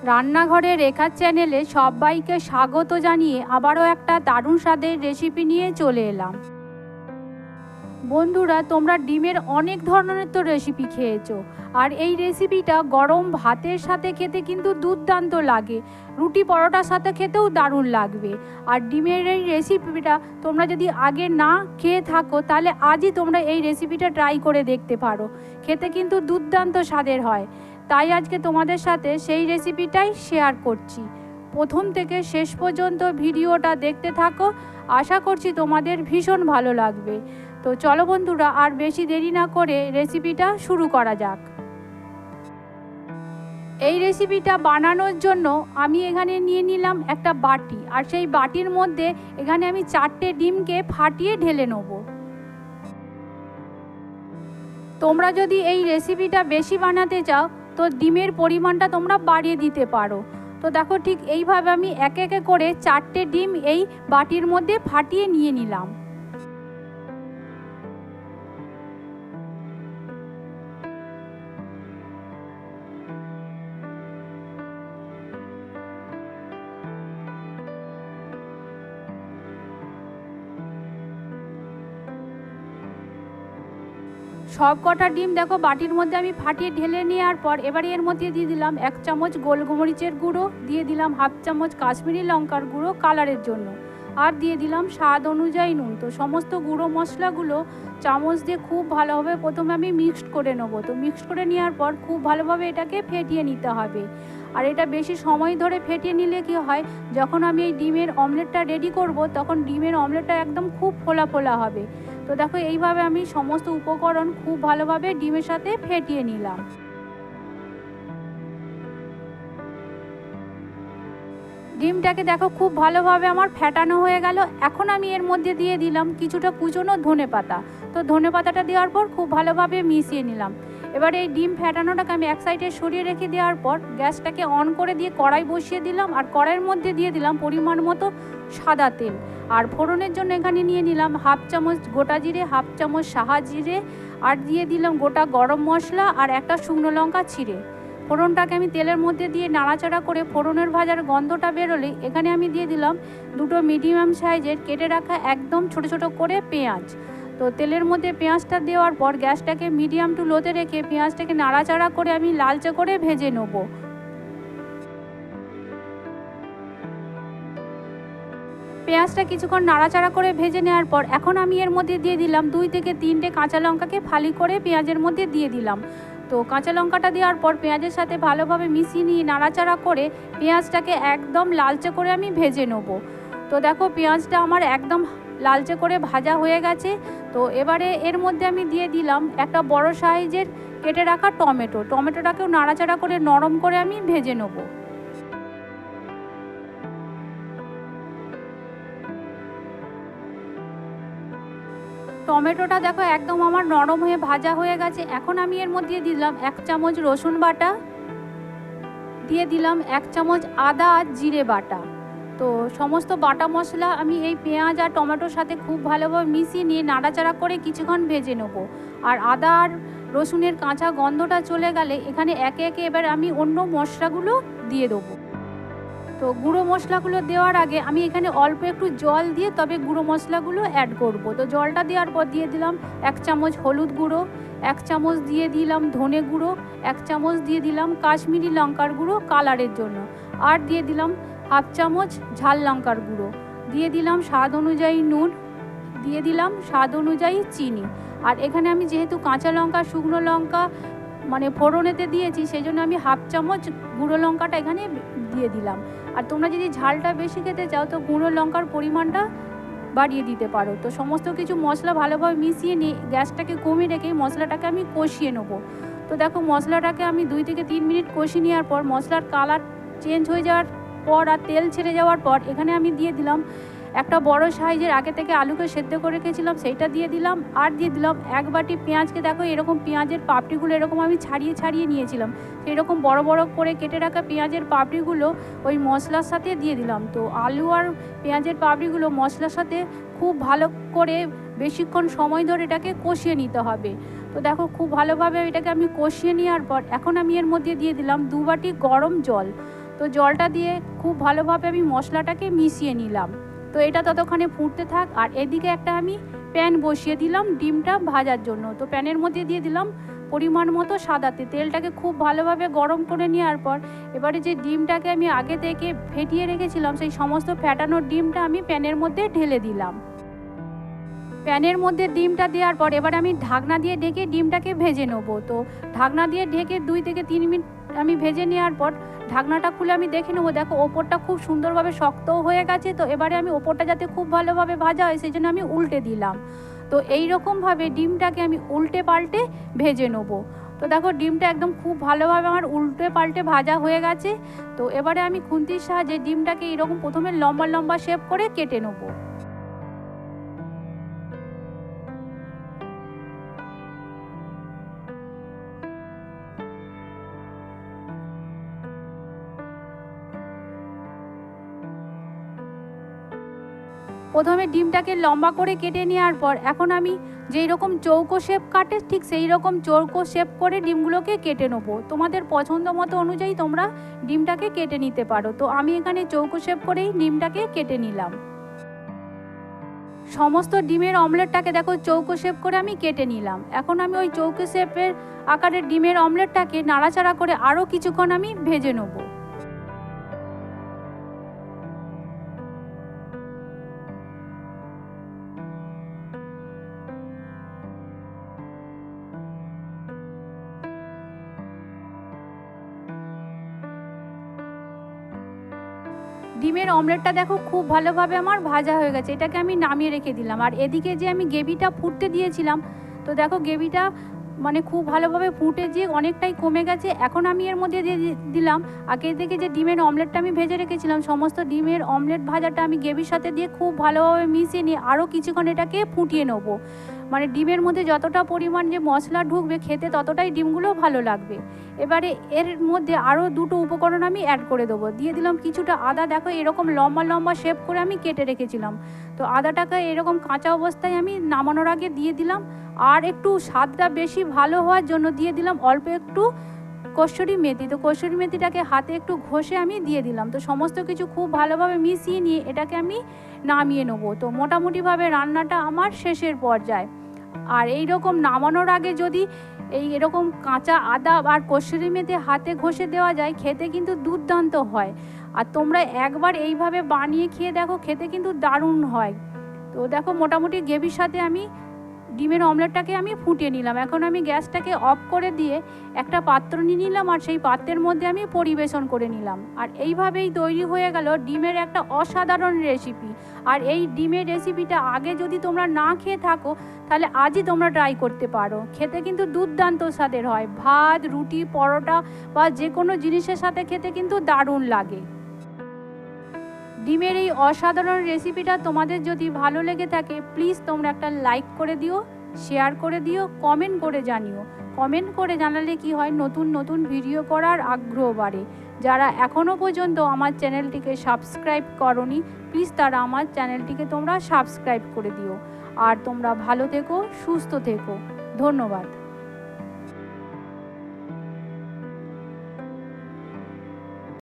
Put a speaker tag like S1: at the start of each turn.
S1: রান্নাঘরে রেখার চ্যানেলে সবাইকে স্বাগত জানিয়ে আবারও একটা দারুণ স্বাদের রেসিপি নিয়ে চলে এলাম। বন্ধুরা, তোমরা ডিমের অনেক ধরনের তো রেসিপি খেয়েছো, আর এই রেসিপিটা গরম ভাতের সাথে খেতে কিন্তু দুর্দান্ত লাগে, রুটি পরোটার সাথে খেতেও দারুণ লাগবে। আর ডিমের এই রেসিপিটা তোমরা যদি আগে না খেয়ে থাকো তাহলে আজই তোমরা এই রেসিপিটা ট্রাই করে দেখতে পারো, খেতে কিন্তু দুর্দান্ত স্বাদের হয়। তাই আজকে তোমাদের সাথে সেই রেসিপিটাই শেয়ার করছি। প্রথম থেকে শেষ পর্যন্ত ভিডিওটা দেখতে থাকো, আশা করছি তোমাদের ভীষণ ভালো লাগবে। তো চলো বন্ধুরা, আর বেশি দেরি না করে রেসিপিটা শুরু করা যাক। এই রেসিপিটা বানানোর জন্য আমি এখানে নিয়ে নিলাম একটা বাটি, আর সেই বাটির মধ্যে এখানে আমি 4টে ডিমকে ফাটিয়ে ঢেলে নেব। তোমরা যদি এই রেসিপিটা বেশি বানাতে চাও তো ডিমের পরিমাণটা তোমরা বাড়িয়ে দিতে পারো। তো দেখো, ঠিক এইভাবে আমি একে একে করে 4টে ডিম এই বাটির মধ্যে ফাটিয়ে নিয়ে নিলাম। সব কটা ডিম দেখো বাটির মধ্যে আমি ফাটিয়ে ঢেলে নেওয়ার পর এবারে এর মধ্যে দিয়ে দিলাম 1 চামচ গোলমরিচের গুঁড়ো, দিয়ে দিলাম 1/2 চামচ কাশ্মীরি লঙ্কার গুঁড়ো কালারের জন্য, আর দিয়ে দিলাম স্বাদ অনুযায়ী নুন। তো সমস্ত গুঁড়ো মশলাগুলো চামচ দিয়ে খুব ভালোভাবে প্রথমে আমি মিক্সড করে নেবো। তো মিক্সড করে নেওয়ার পর খুব ভালোভাবে এটাকে ফেটিয়ে নিতে হবে। আর এটা বেশি সময় ধরে ফেটিয়ে নিলে কি হয়, যখন আমি এই ডিমের অমলেটটা রেডি করব তখন ডিমের অমলেটটা একদম খুব ফোলা ফোলা হবে। তো দেখো, এইভাবে আমি সমস্ত উপকরণ খুব ভালোভাবে ডিমের সাথে ফেটিয়ে নিলাম। ডিমটাকে দেখো খুব ভালোভাবে আমার ফেটানো হয়ে গেল। এখন আমি এর মধ্যে দিয়ে দিলাম কিছুটা কুচনো ধনেপাতা। তো ধনেপাতাটা দেওয়ার পর খুব ভালোভাবে মিশিয়ে নিলাম। এবার এই ডিম ফেটানোটাকে আমি এক সাইডে সরিয়ে রেখে দেওয়ার পর গ্যাসটাকে অন করে দিয়ে কড়াই বসিয়ে দিলাম, আর কড়াইয়ের মধ্যে দিয়ে দিলাম পরিমাণ মতো সাদা তেল। আর ফোড়নের জন্য এখানে নিয়ে নিলাম 1/2 চামচ গোটা জিরে, 1/2 চামচ সাহা জিরে, আর দিয়ে দিলাম গোটা গরম মশলা আর একটা শুকনো লঙ্কা ছিঁড়ে। ফোড়নটাকে আমি তেলের মধ্যে দিয়ে নাড়াচাড়া করে ফোড়নের ভাজার গন্ধটা বেরোলে এখানে আমি দিয়ে দিলাম 2টো মিডিয়াম সাইজের কেটে রাখা একদম ছোট ছোট করে পেঁয়াজ। তো তেলের মধ্যে পেঁয়াজটা দেওয়ার পর গ্যাসটাকে মিডিয়াম টু লোতে রেখে পেঁয়াজটাকে নাড়াচাড়া করে আমি লালচে করে ভেজে নেব। পেঁয়াজটা কিছুক্ষণ নাড়াচাড়া করে ভেজে নেওয়ার পর এখন আমি এর মধ্যে দিয়ে দিলাম 2 থেকে 3টে কাঁচা লঙ্কাকে ফালি করে পেঁয়াজের মধ্যে দিয়ে দিলাম। তো কাঁচা লঙ্কাটা দেওয়ার পর পেঁয়াজের সাথে ভালোভাবে মিশিয়ে নিয়ে নাড়াচাড়া করে পেঁয়াজটাকে একদম লালচে করে আমি ভেজে নেব। তো দেখো, পেঁয়াজটা আমার একদম লালচে করে ভাজা হয়ে গেছে। তো এবারে এর মধ্যে আমি দিয়ে দিলাম একটা বড় সাইজের কেটে রাখা টমেটোটাকেও নাড়াচাড়া করে নরম করে আমি ভেজে নেব। টমেটোটা দেখো একদম আমার নরম হয়ে ভাজা হয়ে গেছে। এখন আমি এর মধ্যে দিলাম 1 চামচ রসুন বাটা, দিয়ে দিলাম 1 চামচ আদা আর জিরে বাটা। তো সমস্ত বাটা মশলা আমি এই পেঁয়াজ আর টমেটোর সাথে খুব ভালোভাবে মিশিয়ে নিয়ে নাড়াচাড়া করে কিছুক্ষণ ভেজে নেব। আর আদা আর রসুনের কাঁচা গন্ধটা চলে গেলে এখানে একে একে এবার আমি অন্য মশলাগুলো দিয়ে দেবো। তো গুঁড়ো মশলাগুলো দেওয়ার আগে আমি এখানে অল্প একটু জল দিয়ে তবে গুঁড়ো মশলাগুলো অ্যাড করব। তো জলটা দেওয়ার পর দিয়ে দিলাম 1 চামচ হলুদ গুঁড়ো, 1 চামচ দিয়ে দিলাম ধনে গুঁড়ো, 1 চামচ দিয়ে দিলাম কাশ্মীরি লঙ্কার গুঁড়ো কালারের জন্য, আর দিয়ে দিলাম 1/2 চামচ ঝাল লঙ্কার গুঁড়ো, দিয়ে দিলাম স্বাদ অনুযায়ী নুন, দিয়ে দিলাম স্বাদ অনুযায়ী চিনি। আর এখানে আমি যেহেতু কাঁচা লঙ্কা শুকনো লঙ্কা মানে ফোড়নেতে দিয়েছি সেই জন্য আমি 1/2 চামচ গুঁড়ো লঙ্কাটা এখানে দিয়ে দিলাম। আর তোমরা যদি ঝালটা বেশি খেতে চাও তো গুঁড়ো লঙ্কার পরিমাণটা বাড়িয়ে দিতে পারো। তো সমস্ত কিছু মশলা ভালোভাবে মিশিয়ে নিয়ে গ্যাসটাকে কমিয়ে রেখে মশলাটাকে আমি কষিয়ে নেব। তো দেখো, মশলাটাকে আমি 2 থেকে 3 মিনিট কষিয়ে নেওয়ার পর মশলার কালার চেঞ্জ হয়ে যাওয়ার পর আর তেল ছেড়ে যাওয়ার পর এখানে আমি দিয়ে দিলাম একটা বড় সাইজের আগে থেকে আলুকে সেদ্ধ করে রেখেছিলাম, সেইটা দিয়ে দিলাম। আর দিয়ে দিলাম 1 বাটি পেঁয়াজকে দেখো এরকম পেঁয়াজের পাপড়িগুলো এরকম আমি ছাড়িয়ে ছাড়িয়ে নিয়েছিলাম, সেই রকম বড় বড় করে কেটে রাখা পেঁয়াজের পাপড়িগুলো ওই মশলার সাথে দিয়ে দিলাম। তো আলু আর পেঁয়াজের পাপড়িগুলো মশলার সাথে খুব ভালো করে বেশিক্ষণ সময় ধরে এটাকে কষিয়ে নিতে হবে। তো দেখো, খুব ভালোভাবে এটাকে আমি কষিয়ে নেওয়ার পর এখন আমি এর মধ্যে দিয়ে দিলাম 2 বাটি গরম জল। তো জলটা দিয়ে খুব ভালোভাবে আমি মশলাটাকে মিশিয়ে নিলাম। তো এটা ততক্ষণে ফুটতে থাক। আর এদিকে একটা আমি প্যান বসিয়ে দিলাম ডিমটা ভাজার জন্য। তো প্যানের মধ্যে দিয়ে দিলাম পরিমাণ মতো সাদা তেল। তেলটাকে খুব ভালোভাবে গরম করে নেওয়ার পর এবারে যে ডিমটাকে আমি আগে থেকে ফেটিয়ে রেখেছিলাম সেই সমস্ত ফেটানো ডিমটা আমি প্যানের মধ্যে ঢেলে দিলাম। প্যানের মধ্যে ডিমটা দেওয়ার পর এবার আমি ঢাকনা দিয়ে ঢেকে ডিমটাকে ভেজে নেব। তো ঢাকনা দিয়ে ঢেকে 2 থেকে 3 মিনিট আমি ভেজে নেওয়ার পর ঢাকনাটা খুলে আমি দেখে নেবো। দেখো ওপরটা খুব সুন্দরভাবে শক্তও হয়ে গেছে। তো এবারে আমি ওপরটা যাতে খুব ভালোভাবে ভাজা হয় সেই জন্য আমি উল্টে দিলাম। তো এই রকমভাবে ডিমটাকে আমি উল্টে পাল্টে ভেজে নেব। তো দেখো ডিমটা একদম খুব ভালোভাবে আমার উল্টে পাল্টে ভাজা হয়ে গেছে। তো এবারে আমি খুন্তির সাহায্যে ডিমটাকে এরকম প্রথমে লম্বা লম্বা শেপ করে কেটে নেবো। প্রথমে ডিমটাকে লম্বা করে কেটে নেওয়ার পর এখন আমি যেই রকম চৌকো শেপ কাটে ঠিক সেই রকম চৌকো শেপ করে ডিমগুলোকে কেটে নেবো। তোমাদের পছন্দ মতো অনুযায়ী তোমরা ডিমটাকে কেটে নিতে পারো। তো আমি এখানে চৌকো শেপ করেই ডিমটাকে কেটে নিলাম। সমস্ত ডিমের অমলেটটাকে দেখো চৌকো শেপ করে আমি কেটে নিলাম। এখন আমি ওই চৌকো শেপের আকারের ডিমের অমলেটটাকে নাড়াচাড়া করে আরও কিছুক্ষণ আমি ভেজে নেবো। ডিমের অমলেটটা দেখো খুব ভালোভাবে আমার ভাজা হয়ে গেছে। এটাকে আমি নামিয়ে রেখে দিলাম। আর এদিকে যে আমি গ্রেভিটা ফুটতে দিয়েছিলাম, তো দেখো গ্রেভিটা মানে খুব ভালোভাবে ফুটে গিয়ে অনেকটাই কমে গেছে। এখন আমি এর মধ্যে দিয়ে দিলাম আগে থেকে যে ডিমের অমলেটটা আমি ভেজে রেখেছিলাম। সমস্ত ডিমের অমলেট ভাজাটা আমি গ্রেভির সাথে দিয়ে খুব ভালোভাবে মিশিয়ে নিয়ে আরও কিছুক্ষণ এটাকে ফুটিয়ে নেবো। মানে ডিমের মধ্যে যতটা পরিমাণ যে মশলা ঢুকবে খেতে ততটাই ডিমগুলো ভালো লাগবে। এবারে এর মধ্যে আরও 2টো উপকরণ আমি অ্যাড করে দেবো। দিয়ে দিলাম কিছুটা আদা। দেখো এরকম লম্বা লম্বা শেপ করে আমি কেটে রেখেছিলাম। তো আদাটাকে এরকম কাঁচা অবস্থায় আমি নামানোর আগে দিয়ে দিলাম। আর একটু স্বাদটা বেশি ভালো হওয়ার জন্য দিয়ে দিলাম অল্প একটু কসুরি মেথি। তো কসুরি মেথিটাকে হাতে একটু ঘষে আমি দিয়ে দিলাম। তো সমস্ত কিছু খুব ভালোভাবে মিশিয়ে নিয়ে এটাকে আমি নামিয়ে নেবো। তো মোটামুটিভাবে রান্নাটা আমার শেষের পর্যায়ে। আর এই রকম নামানোর আগে যদি এরকম কাঁচা আদা আর কসুরি মেথি হাতে ঘষে দেওয়া যায় খেতে কিন্তু দুর্দান্ত হয়। আর তোমরা একবার এইভাবে বানিয়ে খেয়ে দেখো, খেতে কিন্তু দারুণ হয়। তো দেখো মোটামুটি গ্রেভির সাথে আমি ডিমের অমলেটটাকে আমি ফুটিয়ে নিলাম। এখন আমি গ্যাসটাকে অফ করে দিয়ে একটা পাত্র নিয়ে নিলাম আর সেই পাত্রের মধ্যে আমি পরিবেশন করে নিলাম। আর এইভাবেই তৈরি হয়ে গেল ডিমের একটা অসাধারণ রেসিপি। আর এই ডিমের রেসিপিটা আগে যদি তোমরা না খেয়ে থাকো তাহলে আজই তোমরা ট্রাই করতে পারো। খেতে কিন্তু দুর্দান্ত স্বাদের হয়। ভাত, রুটি, পরোটা বা যে কোনো জিনিসের সাথে খেতে কিন্তু দারুণ লাগে। ডিমের এই অসাধারণ রেসিপিটা তোমাদের যদি ভালো লেগে থাকে প্লিজ তোমরা একটা লাইক করে দিও, শেয়ার করে দিও, কমেন্ট করে জানিও। কমেন্ট করে জানালে কি হয়, নতুন নতুন ভিডিও করার আগ্রহ বাড়ে। যারা এখনও পর্যন্ত আমার চ্যানেলটিকে সাবস্ক্রাইব করোনি প্লিজ তারা আমার চ্যানেলটিকে তোমরা সাবস্ক্রাইব করে দিও। আর তোমরা ভালো থেকো, সুস্থ থেকো। ধন্যবাদ।